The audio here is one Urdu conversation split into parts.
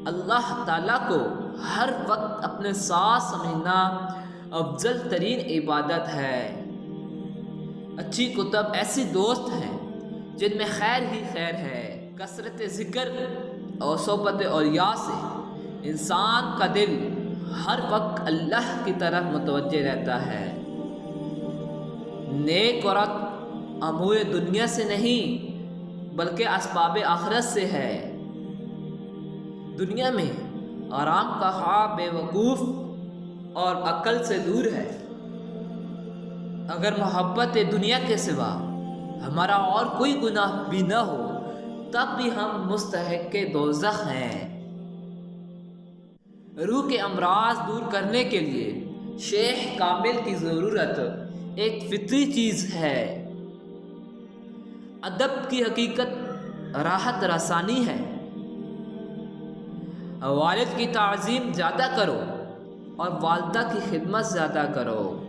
اللہ تعالیٰ کو ہر وقت اپنے ساتھ سمجھنا افضل ترین عبادت ہے۔ اچھی کتب ایسی دوست ہیں جن میں خیر ہی خیر ہے۔ کثرت ذکر اور صحبت اولیاء سے انسان کا دل ہر وقت اللہ کی طرف متوجہ رہتا ہے۔ نیک عورت امور دنیا سے نہیں بلکہ اسباب آخرت سے ہے۔ دنیا میں آرام کا خواب بے وقوف اور عقل سے دور ہے۔ اگر محبت دنیا کے سوا ہمارا اور کوئی گناہ بھی نہ ہو تب بھی ہم مستحق دوزخ ہیں۔ روح کے امراض دور کرنے کے لیے شیخ کامل کی ضرورت ایک فطری چیز ہے۔ ادب کی حقیقت راحت رسانی ہے۔ والد کی تعظیم زیادہ کرو اور والدہ کی خدمت زیادہ کرو۔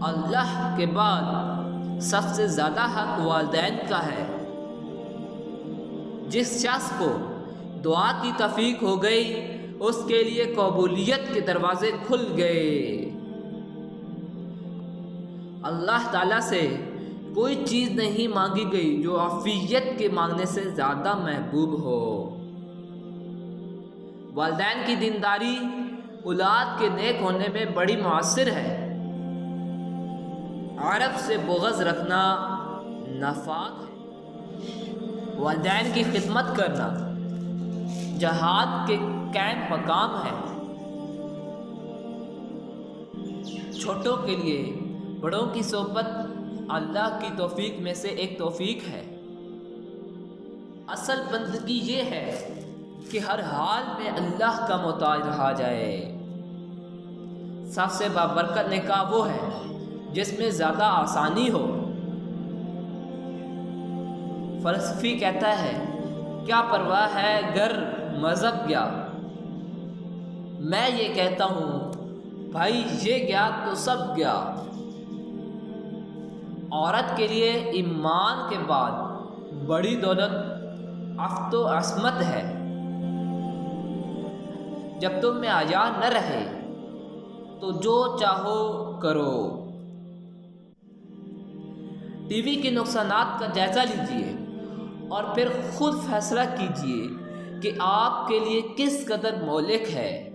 اللہ کے بعد سب سے زیادہ حق والدین کا ہے۔ جس شخص کو دعا کی توفیق ہو گئی اس کے لیے قبولیت کے دروازے کھل گئے۔ اللہ تعالیٰ سے کوئی چیز نہیں مانگی گئی جو عافیت کے مانگنے سے زیادہ محبوب ہو۔ والدین کی دینداری اولاد کے نیک ہونے میں بڑی مؤثر ہے۔ عرب سے بغض رکھنا نفاق ہے۔ والدین کی خدمت کرنا جہاد کے قائم مقام ہے۔ چھوٹوں کے لیے بڑوں کی صحبت اللہ کی توفیق میں سے ایک توفیق ہے۔ اصل بندگی یہ ہے کہ ہر حال میں اللہ کا محتاج رہا جائے۔ سب سے بابرکت نکاح وہ ہے جس میں زیادہ آسانی ہو۔ فلسفی کہتا ہے کیا پرواہ ہے گر مذہب گیا، میں یہ کہتا ہوں بھائی یہ گیا تو سب گیا۔ عورت کے لیے ایمان کے بعد بڑی دولت عفت و عصمت ہے۔ جب تم میں حیا نہ رہے تو جو چاہو کرو۔ ٹی وی کے نقصانات کا جائزہ لیجئے اور پھر خود فیصلہ کیجئے کہ آپ کے لیے کس قدر مہلک ہے۔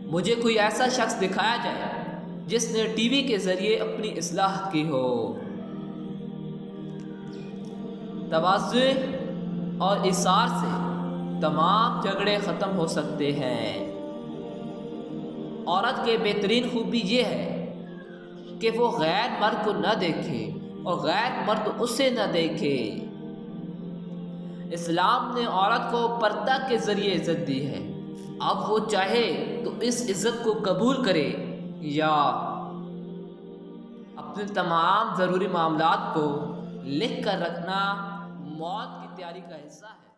مجھے کوئی ایسا شخص دکھایا جائے جس نے ٹی وی کے ذریعے اپنی اصلاح کی ہو۔ تواضع اور ایثار سے تمام جھگڑے ختم ہو سکتے ہیں۔ عورت کے بہترین خوبی یہ ہے کہ وہ غیر مرد کو نہ دیکھے اور غیر مرد اسے نہ دیکھے۔ اسلام نے عورت کو پردہ کے ذریعے عزت دی ہے۔ اب وہ چاہے تو اس عزت کو قبول کرے یا اپنے تمام ضروری معاملات کو لکھ کر رکھنا موت کی تیاری کا حصہ ہے۔